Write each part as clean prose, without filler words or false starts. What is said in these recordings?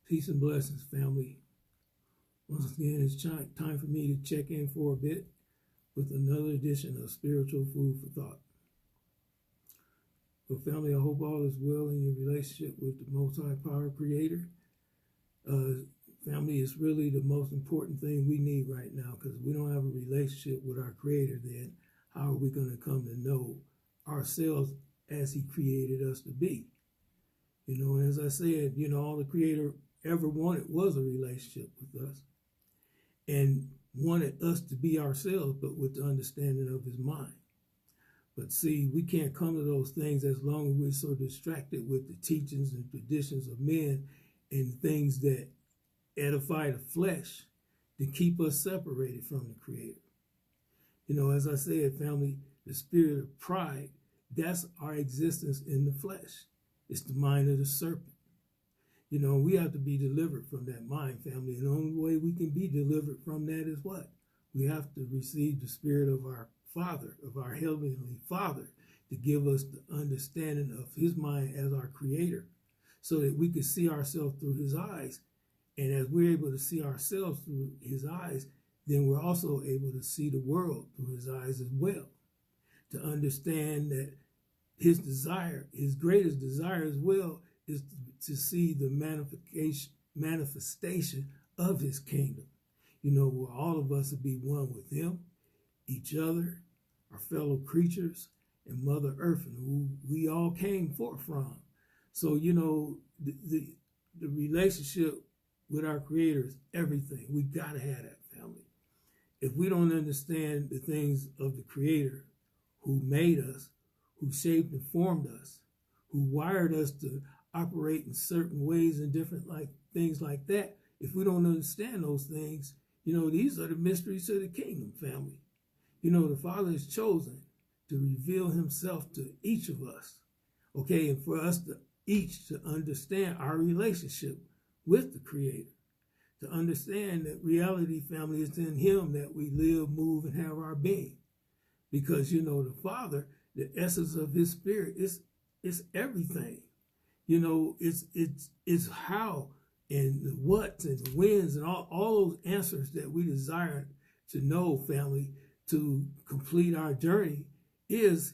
Peace and blessings, family. Once again, it's time for me to check in for a bit with another edition of Spiritual Food for Thought. Well, family, I hope all is well in your relationship with the Most High Power Creator. Family is really the most important thing we need right now, because if we don't have a relationship with our Creator, then how are we going to come to know ourselves as He created us to be? As I said, all the Creator ever wanted was a relationship with us and wanted us to be ourselves, but with the understanding of His mind. But see, we can't come to those things as long as we're so distracted with the teachings and traditions of men and things that edify the flesh to keep us separated from the Creator. As I said, family, the spirit of pride, that's our existence in the flesh. It's the mind of the serpent. We have to be delivered from that mind, family. And the only way we can be delivered from that is what? We have to receive the spirit of our Father, of our Heavenly Father, to give us the understanding of His mind as our Creator, so that we can see ourselves through His eyes. And as we're able to see ourselves through His eyes, then we're also able to see the world through His eyes as well, to understand that His desire, His greatest desire as well, is to see the manifestation of His kingdom. Where all of us will be one with Him, each other, our fellow creatures, and Mother Earth, and who we all came forth from. So, the relationship with our Creator is everything. We got to have that, family. If we don't understand the things of the Creator who made us, who shaped and formed us, who wired us to operate in certain ways and different things like that, if we don't understand those things, these are the mysteries of the kingdom, family. The Father has chosen to reveal Himself to each of us, okay, and for us to each to understand our relationship with the Creator, to understand that reality, family, is in Him that we live, move, and have our being. Because, the Father, the essence of His Spirit, is everything. It's how and the what and the whens and all those answers that we desire to know, family, to complete our journey, is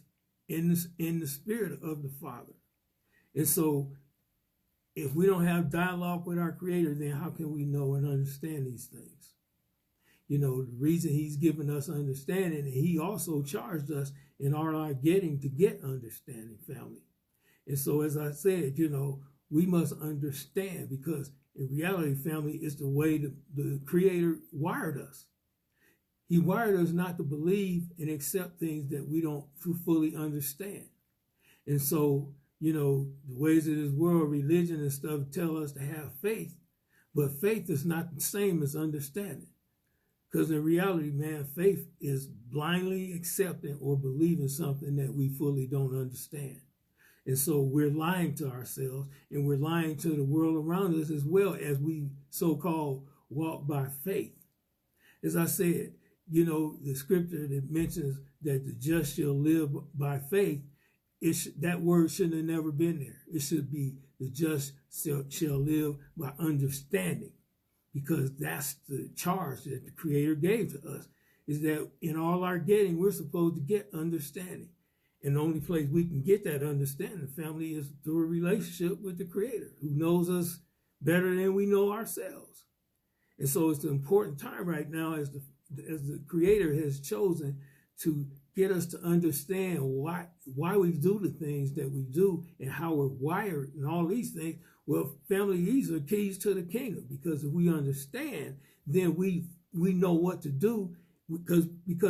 in the spirit of the Father. And so if we don't have dialogue with our Creator, then how can we know and understand these things? The reason He's given us understanding, and He also charged us in all our getting to get understanding, family. And so, as I said, we must understand, because in reality, family, it's the way the Creator wired us. He wired us not to believe and accept things that we don't fully understand. And so, the ways of this world, religion and stuff, tell us to have faith, but faith is not the same as understanding. Because in reality, man, faith is blindly accepting or believing something that we fully don't understand. And so we're lying to ourselves, and we're lying to the world around us as well, as we so-called walk by faith. As I said, the scripture that mentions that the just shall live by faith, that word shouldn't have never been there. It should be the just shall live by understanding, because that's the charge that the Creator gave to us, is that in all our getting, we're supposed to get understanding. And the only place we can get that understanding, family, is through a relationship with the Creator, who knows us better than we know ourselves. And so it's an important time right now, as the Creator has chosen to get us to understand why we do the things that we do and how we're wired and all these things. Well, family, these are keys to the kingdom, because if we understand, then we know what to do, because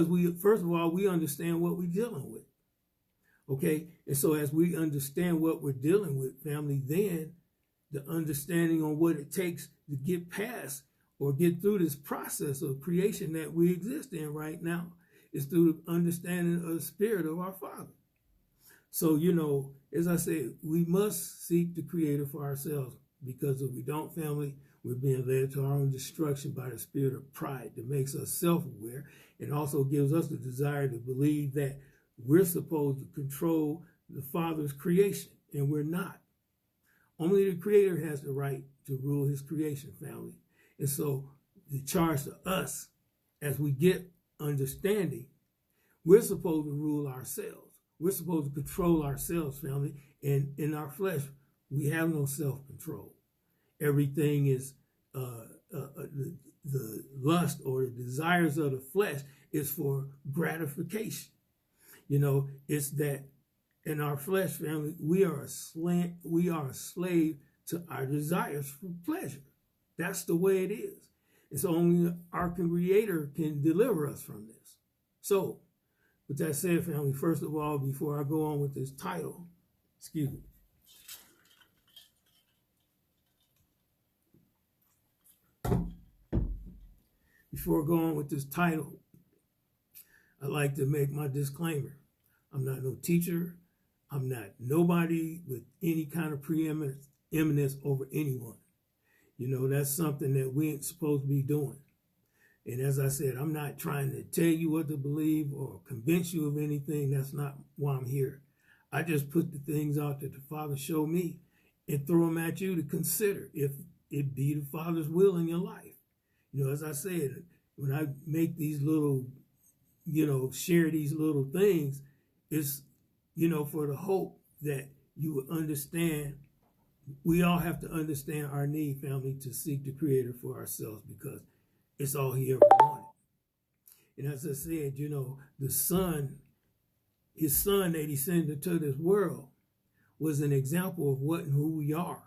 we, first of all, we understand what we're dealing with. Okay, and so as we understand what we're dealing with, family, then the understanding on what it takes to get past or get through this process of creation that we exist in right now is through the understanding of the Spirit of our Father. So, as I said, we must seek the Creator for ourselves, because if we don't, family, we're being led to our own destruction by the spirit of pride that makes us self-aware and also gives us the desire to believe that we're supposed to control the Father's creation, and we're not. Only the Creator has the right to rule his creation, family. And so the charge to us, as we get understanding, we're supposed to rule ourselves. We're supposed to control ourselves, family. And in our flesh, we have no self-control. Everything is the lust or the desires of the flesh is for gratification. You know, it's that in our flesh, family, we are a slave to our desires for pleasure. That's the way it is. It's only our Creator can deliver us from this. So, with that said, family, first of all, before I go on with this title, excuse me. Before I go on with this title, I'd like to make my disclaimer. I'm not no teacher. I'm not nobody with any kind of preeminence over anyone. You know, that's something that we ain't supposed to be doing. And as I said, I'm not trying to tell you what to believe or convince you of anything. That's not why I'm here. I just put the things out that the Father showed me and throw them at you to consider if it be the Father's will in your life. You know, as I said, when I make these little, you know, share these little things, it's, you know, for the hope that you would understand. We all have to understand our need, family, to seek the Creator for ourselves, because it's all he ever wanted. And as I said, you know, the Son, his Son that he sent into this world was an example of what and who we are.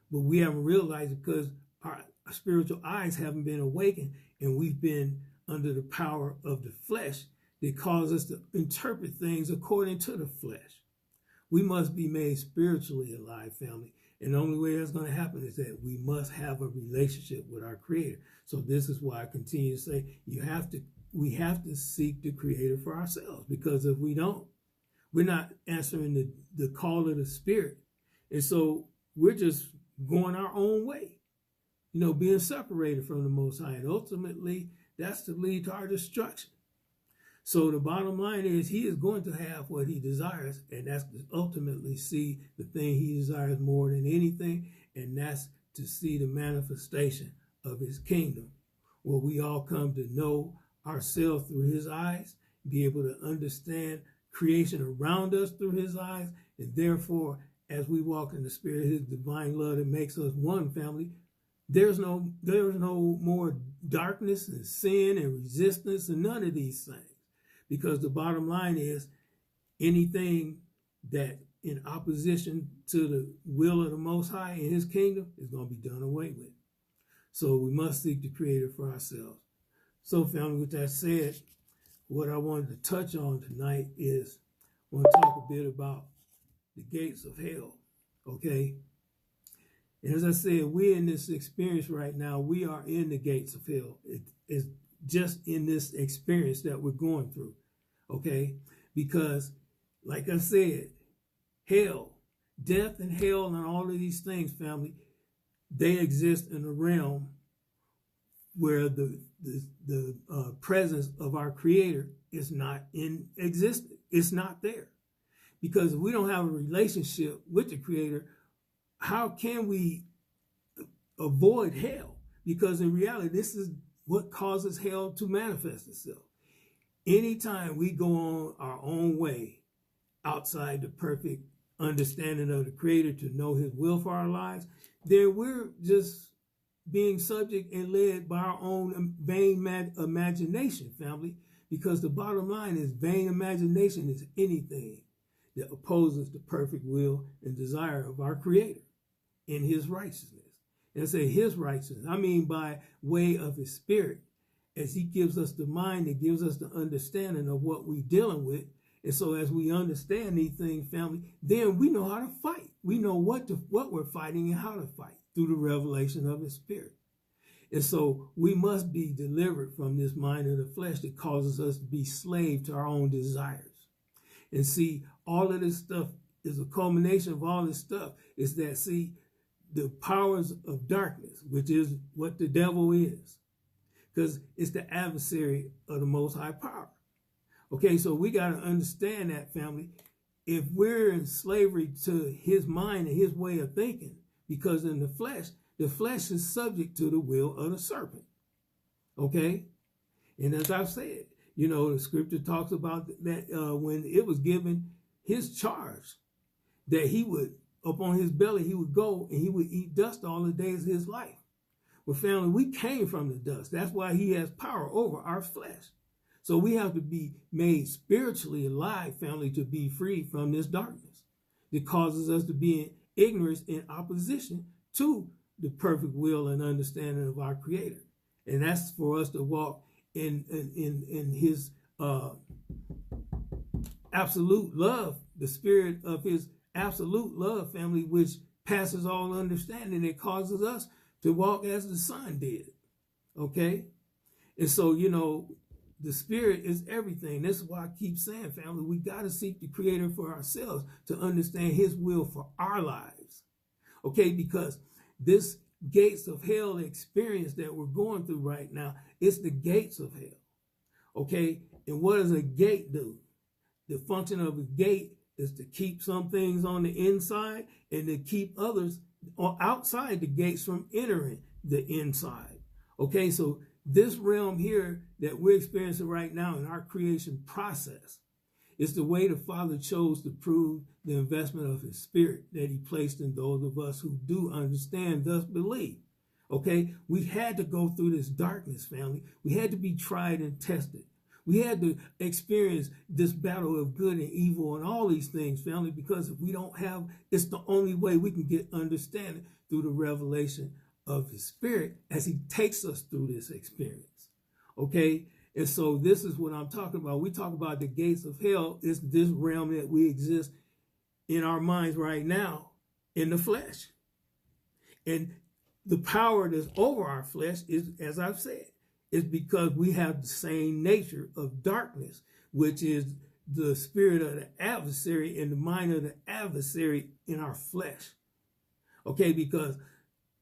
But we haven't realized it because our spiritual eyes haven't been awakened, and we've been under the power of the flesh that causes us to interpret things according to the flesh. We must be made spiritually alive, family. And the only way that's going to happen is that we must have a relationship with our Creator. So this is why I continue to say we have to seek the Creator for ourselves, because if we don't, we're not answering the call of the Spirit. And so we're just going our own way, you know, being separated from the Most High. And ultimately, that's to lead to our destruction. So the bottom line is he is going to have what he desires, and that's to ultimately see the thing he desires more than anything, and that's to see the manifestation of his kingdom, where we all come to know ourselves through his eyes, be able to understand creation around us through his eyes, and therefore, as we walk in the Spirit, his divine love that makes us one, family, there's no more darkness and sin and resistance and none of these things. Because the bottom line is anything that in opposition to the will of the Most High in his kingdom is going to be done away with. So we must seek the Creator for ourselves. So family, with that said, what I wanted to touch on tonight is I want to talk a bit about the gates of hell, okay? And as I said, we're in this experience right now. We are in the gates of hell. It's just in this experience that we're going through, okay? Because, like I said, hell, death and hell and all of these things, family, they exist in a realm where the presence of our Creator is not in existence. It's not there. Because if we don't have a relationship with the Creator, how can we avoid hell? Because in reality, this is what causes hell to manifest itself. Anytime we go on our own way outside the perfect understanding of the Creator to know his will for our lives, then we're just being subject and led by our own vain imagination, family. Because the bottom line is vain imagination is anything that opposes the perfect will and desire of our Creator in his righteousness. And I say his righteousness, I mean by way of his Spirit, as he gives us the mind that gives us the understanding of what we're dealing with. And so as we understand these things, family, then we know how to fight. We know what we're fighting and how to fight through the revelation of his Spirit. And so we must be delivered from this mind of the flesh that causes us to be slave to our own desires. And see, all of this stuff is a culmination of all this stuff is that, see, the powers of darkness, which is what the devil is, because it's the adversary of the Most High power. Okay, so we got to understand that, family. If we're in slavery to his mind and his way of thinking, because in the flesh is subject to the will of the serpent. Okay? And as I've said, the scripture talks about that when it was given his charge, that he would, upon his belly, he would go and he would eat dust all the days of his life. Well, family, we came from the dust. That's why he has power over our flesh. So we have to be made spiritually alive, family, to be free from this darkness that causes us to be in ignorance in opposition to the perfect will and understanding of our Creator. And that's for us to walk in his absolute love, the spirit of his absolute love, family, which passes all understanding. It causes us to walk as the Son did. Okay? And so, the spirit is everything. That's why I keep saying, family, we got to seek the Creator for ourselves to understand his will for our lives. Okay? Because this gates of hell experience that we're going through right now, it's the gates of hell. Okay? And what does a gate do? The function of a gate is to keep some things on the inside and to keep others outside the gates from entering the inside. Okay, so this realm here that we're experiencing right now in our creation process is the way the Father chose to prove the investment of his spirit that he placed in those of us who do understand, thus believe. Okay, we had to go through this darkness, family. We had to be tried and tested. We had to experience this battle of good and evil and all these things, family, because if we don't have, it's the only way we can get understanding through the revelation of his spirit as he takes us through this experience. Okay? And so this is what I'm talking about. We talk about the gates of hell. It's this realm that we exist in our minds right now in the flesh. And the power that's over our flesh is, as I've said, is because we have the same nature of darkness, which is the spirit of the adversary and the mind of the adversary in our flesh. Okay, because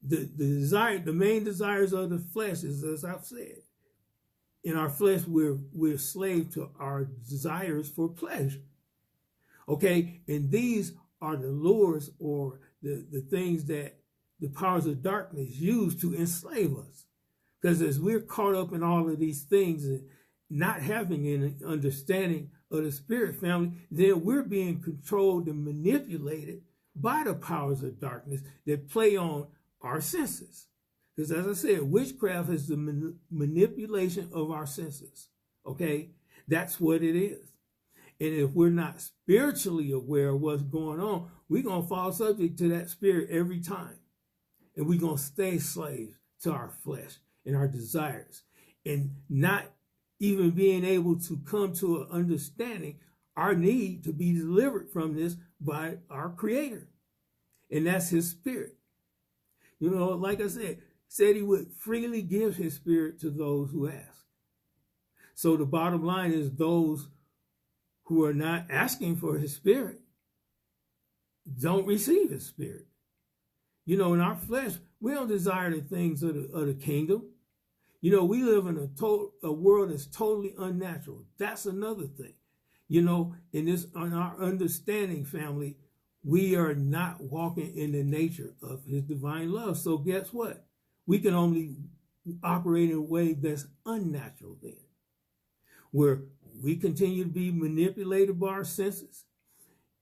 the main desires of the flesh is, as I've said, in our flesh we're slave to our desires for pleasure. Okay, and these are the lures or the things that the powers of darkness use to enslave us. Because as we're caught up in all of these things and not having an understanding of the spirit, family, then we're being controlled and manipulated by the powers of darkness that play on our senses. Because as I said, witchcraft is the manipulation of our senses. Okay? That's what it is. And if we're not spiritually aware of what's going on, we're going to fall subject to that spirit every time. And we're going to stay slaves to our flesh and our desires, and not even being able to come to an understanding our need to be delivered from this by our Creator. And that's his spirit. Like I said he would freely give his spirit to those who ask. So the bottom line is those who are not asking for his spirit don't receive his spirit. In our flesh, we don't desire the things of the kingdom. We live in a world that's totally unnatural. That's another thing. In our understanding, family, we are not walking in the nature of his divine love. So guess what? We can only operate in a way that's unnatural then, where we continue to be manipulated by our senses.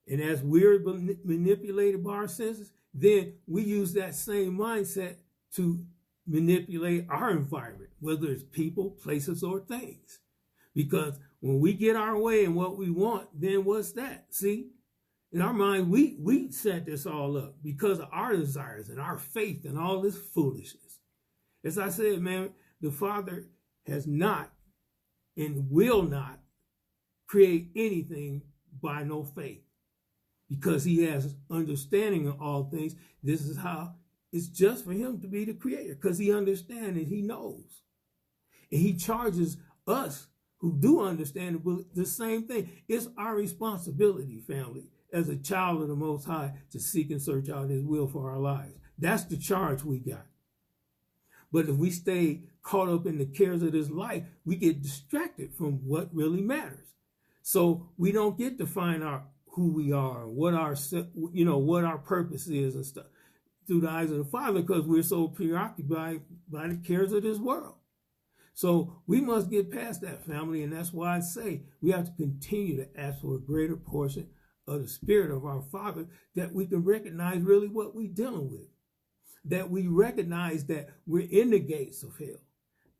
And as we're manipulated by our senses, then we use that same mindset to manipulate our environment, whether it's people, places, or things. Because when we get our way and what we want, then what's that? See, in our mind, we set this all up because of our desires and our faith and all this foolishness. As I said, man, the Father has not and will not create anything by no faith, because he has understanding of all things. This is how it's just for him to be the creator, because he understands and he knows. And he charges us who do understand the same thing. It's our responsibility, family, as a child of the Most High, to seek and search out his will for our lives. That's the charge we got. But if we stay caught up in the cares of this life, we get distracted from what really matters. So we don't get to find out who we are, what our purpose is and stuff. through the eyes of the Father because we're so preoccupied by the cares of this world. So we must get past that, family, and that's why I say we have to continue to ask for a greater portion of the Spirit of our Father, that we can recognize really what we're dealing with, that we recognize that we're in the gates of hell.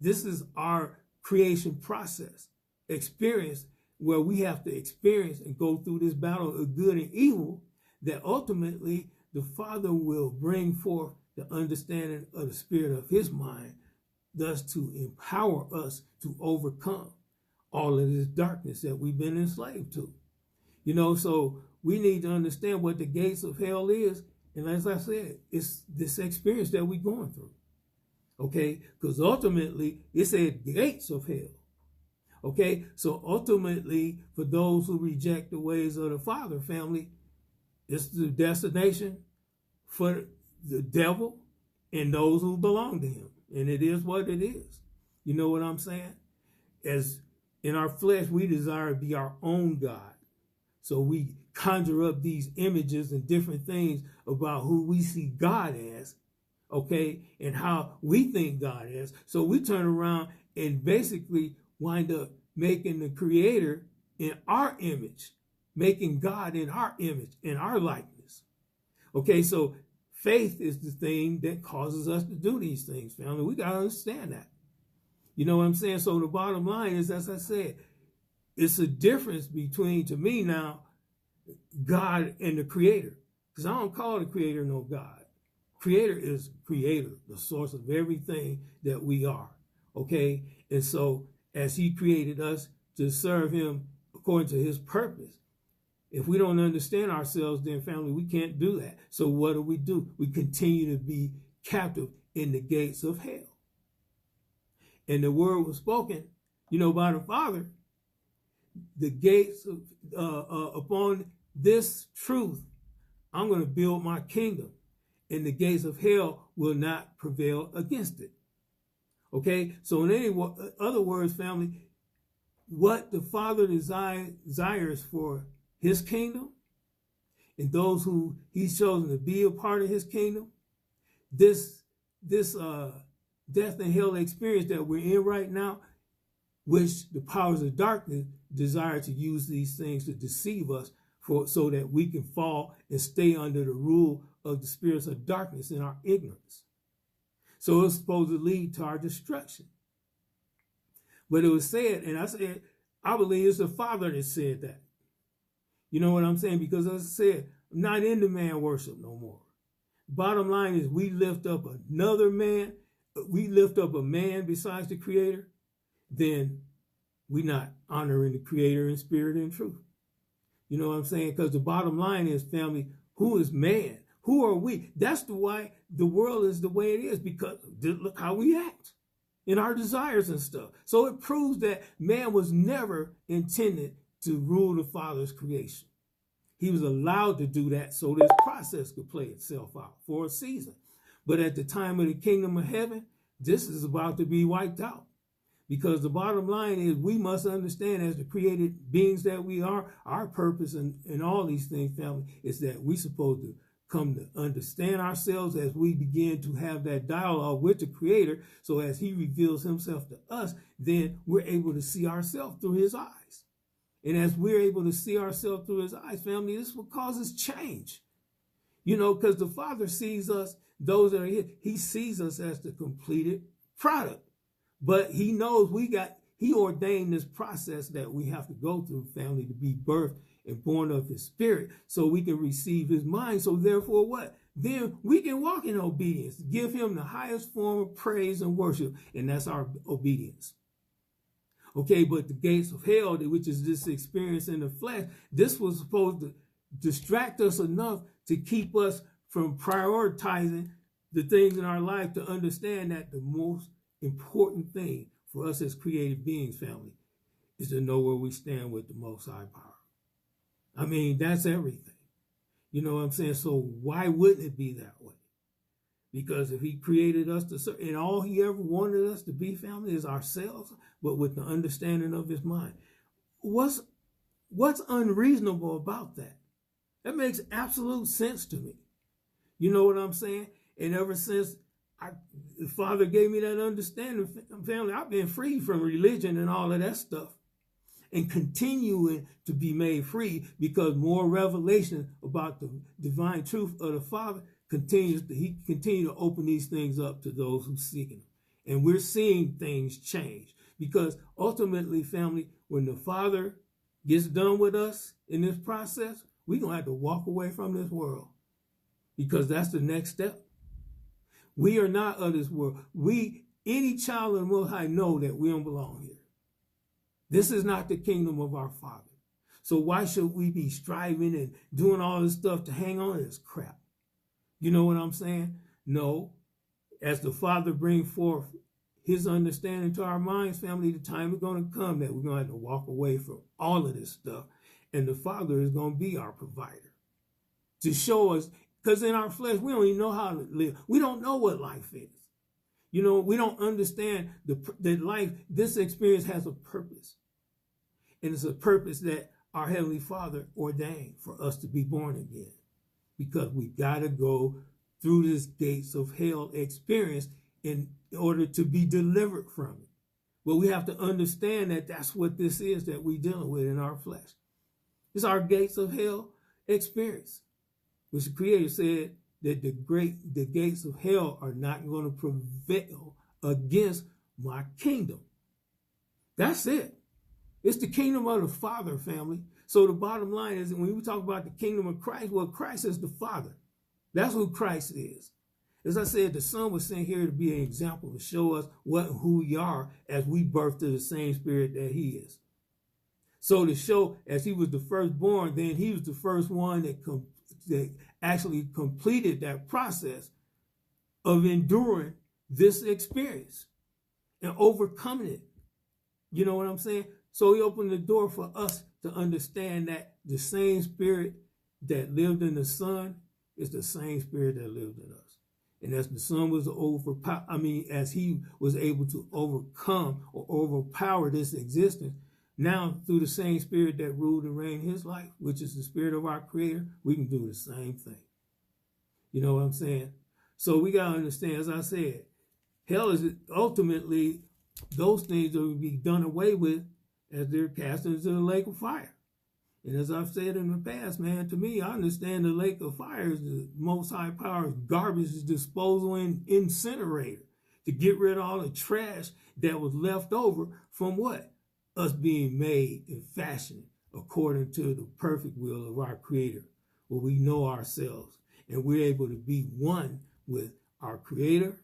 This is our creation process, experience, where we have to experience and go through this battle of good and evil, that ultimately the Father will bring forth the understanding of the spirit of his mind, thus to empower us to overcome all of this darkness that we've been enslaved to. So we need to understand what the gates of hell is. And as I said, it's this experience that we're going through. Okay? Because ultimately, it said gates of hell. Okay? So ultimately, for those who reject the ways of the Father, family, it's the destination for the devil and those who belong to him. And it is what it is. You know what I'm saying? As in our flesh, we desire to be our own God. So we conjure up these images and different things about who we see God as, okay, and how we think God is. So we turn around and basically wind up making the Creator in our image, making God in our image, in our likeness. Okay, so faith is the thing that causes us to do these things, family. We got to understand that. You know what I'm saying? So the bottom line is, as I said, it's a difference between, to me now, God and the Creator. Because I don't call the Creator no God. Creator is Creator, the source of everything that we are. Okay? And so as he created us to serve him according to his purpose, if we don't understand ourselves, then family, we can't do that. So what do? We continue to be captive in the gates of hell. And the word was spoken, by the Father. The gates of, upon this truth, I'm going to build my kingdom, and the gates of hell will not prevail against it. Okay? So in other words, family, what the Father desires for his kingdom and those who he's chosen to be a part of his kingdom, this death and hell experience that we're in right now, which the powers of darkness desire to use these things to deceive us so that we can fall and stay under the rule of the spirits of darkness in our ignorance. So it's supposed to lead to our destruction. But it was said, and I believe it's the Father that said that. You know what I'm saying? Because as I said, I'm not into man worship no more. Bottom line is, we lift up another man, we lift up a man besides the Creator, then we're not honoring the Creator in spirit and truth. You know what I'm saying? Because the bottom line is, family, who is man? Who are we? That's why the world is the way it is, because look how we act in our desires and stuff. So it proves that man was never intended to rule the Father's creation. He was allowed to do that so this process could play itself out for a season. But at the time of the kingdom of heaven, this is about to be wiped out. Because the bottom line is, we must understand, as the created beings that we are, our purpose in all these things, family, is that we're supposed to come to understand ourselves as we begin to have that dialogue with the Creator. So as he reveals himself to us, then we're able to see ourselves through his eyes. And as we're able to see ourselves through his eyes, family, this is what causes change. Because the Father sees us, those that are here, he sees us as the completed product. But he knows he ordained this process that we have to go through, family, to be birthed and born of his spirit so we can receive his mind. So therefore what? Then we can walk in obedience, give him the highest form of praise and worship, and that's our obedience. Okay, but the gates of hell, which is this experience in the flesh, this was supposed to distract us enough to keep us from prioritizing the things in our life, to understand that the most important thing for us as created beings, family, is to know where we stand with the Most High Power. I mean, that's everything. You know what I'm saying? So why wouldn't it be that way? Because if he created us to serve, and all he ever wanted us to be, family, is ourselves, but with the understanding of his mind. What's unreasonable about that? That makes absolute sense to me. You know what I'm saying? And ever since the Father gave me that understanding, family, I've been free from religion and all of that stuff, and continuing to be made free because more revelation about the divine truth of the Father he continues to open these things up to those who seek him. And we're seeing things change because ultimately, family, when the Father gets done with us in this process, we're going to have to walk away from this world because that's the next step. We are not of this world. Any child of the Most High know that we don't belong here. This is not the kingdom of our Father. So why should we be striving and doing all this stuff to hang on to this crap? You know what I'm saying? No. As the Father brings forth his understanding to our minds, family, the time is going to come that we're going to have to walk away from all of this stuff. And the Father is going to be our provider to show us, because in our flesh, we don't even know how to live. We don't know what life is. You know, we don't understand that life, this experience has a purpose. And it's a purpose that our Heavenly Father ordained for us to be born again. Because we got to go through this gates of hell experience in order to be delivered from it. But we have to understand that that's what this is that we're dealing with in our flesh. It's our gates of hell experience, which the Creator said that the gates of hell are not going to prevail against my kingdom. That's it. It's the kingdom of the Father, family. So the bottom line is, when we talk about the kingdom of Christ, well, Christ is the Father. That's who Christ is. As I said, the Son was sent here to be an example, to show us who we are as we birth to the same Spirit that he is. So to show, as he was the firstborn, then he was the first one that actually completed that process of enduring this experience and overcoming it. You know what I'm saying? So he opened the door for us to understand that the same Spirit that lived in the Son is the same Spirit that lived in us. And as the Son was as he was able to overcome or overpower this existence, now through the same Spirit that ruled and reigned his life, which is the Spirit of our Creator, we can do the same thing. You know what I'm saying? So we got to understand, as I said, hell is ultimately those things that will be done away with as they're cast into the lake of fire. And as I've said in the past, man, to me, I understand the lake of fire is the Most High Power's garbage disposal and incinerator to get rid of all the trash that was left over from what? Us being made and fashioned according to the perfect will of our Creator, where we know ourselves and we're able to be one with our Creator.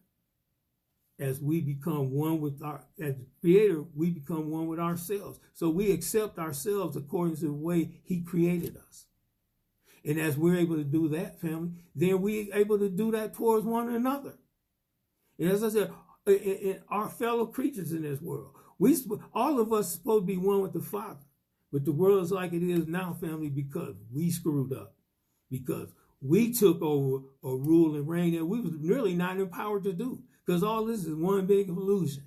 As we become one with as the Creator, we become one with ourselves. So we accept ourselves according to the way he created us. And as we're able to do that, family, then we're able to do that towards one another. And as I said, in our fellow creatures in this world, all of us are supposed to be one with the Father. But the world is like it is now, family, because we screwed up. Because we took over a rule and reign that we was really not empowered to do. Because all this is one big illusion.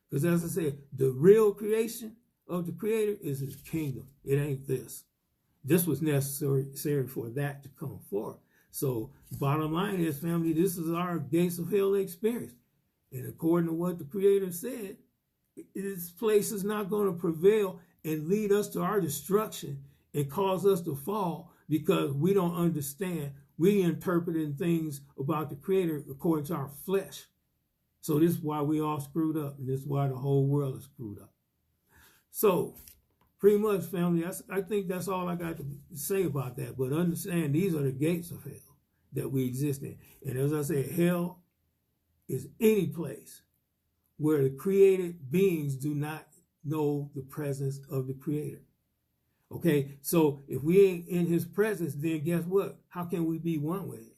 Because as I said, the real creation of the Creator is his kingdom. It ain't this. This was necessary for that to come forth. So bottom line is, family, this is our gates of hell experience. And according to what the Creator said, this place is not going to prevail and lead us to our destruction and cause us to fall because we don't understand. We interpreting things about the Creator according to our flesh. So this is why we all screwed up, and this is why the whole world is screwed up. So pretty much, family, I think that's all I got to say about that. But understand, these are the gates of hell that we exist in. And as I said, hell is any place where the created beings do not know the presence of the Creator. Okay, so if we ain't in his presence, then guess what? How can we be one with him?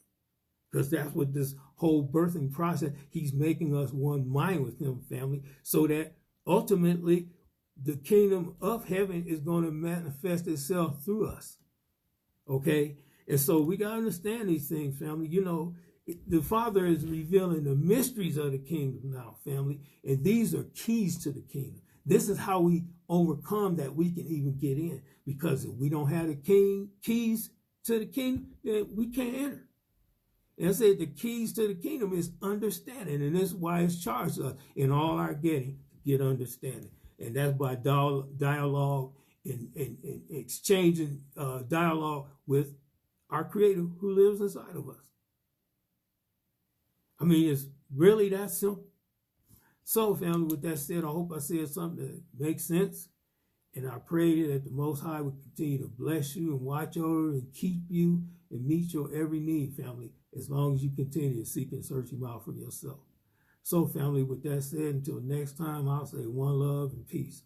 Because that's what this whole birthing process, he's making us one mind with him, family, so that ultimately the kingdom of heaven is going to manifest itself through us. Okay, and so we got to understand these things, family. You know, the Father is revealing the mysteries of the kingdom now, family, and these are keys to the kingdom. This is how we overcome that we can even get in. Because if we don't have the keys to the kingdom, then we can't enter. And I said the keys to the kingdom is understanding, and that's why it's charged us in all our getting to get understanding, and that's by dialogue and exchanging dialogue with our Creator who lives inside of us. I mean, it's really that simple. So, family, with that said, I hope I said something that makes sense. And I pray that the Most High will continue to bless you and watch over and keep you and meet your every need, family, as long as you continue to seek and search Him out for yourself. So, family, with that said, until next time, I'll say one love and peace.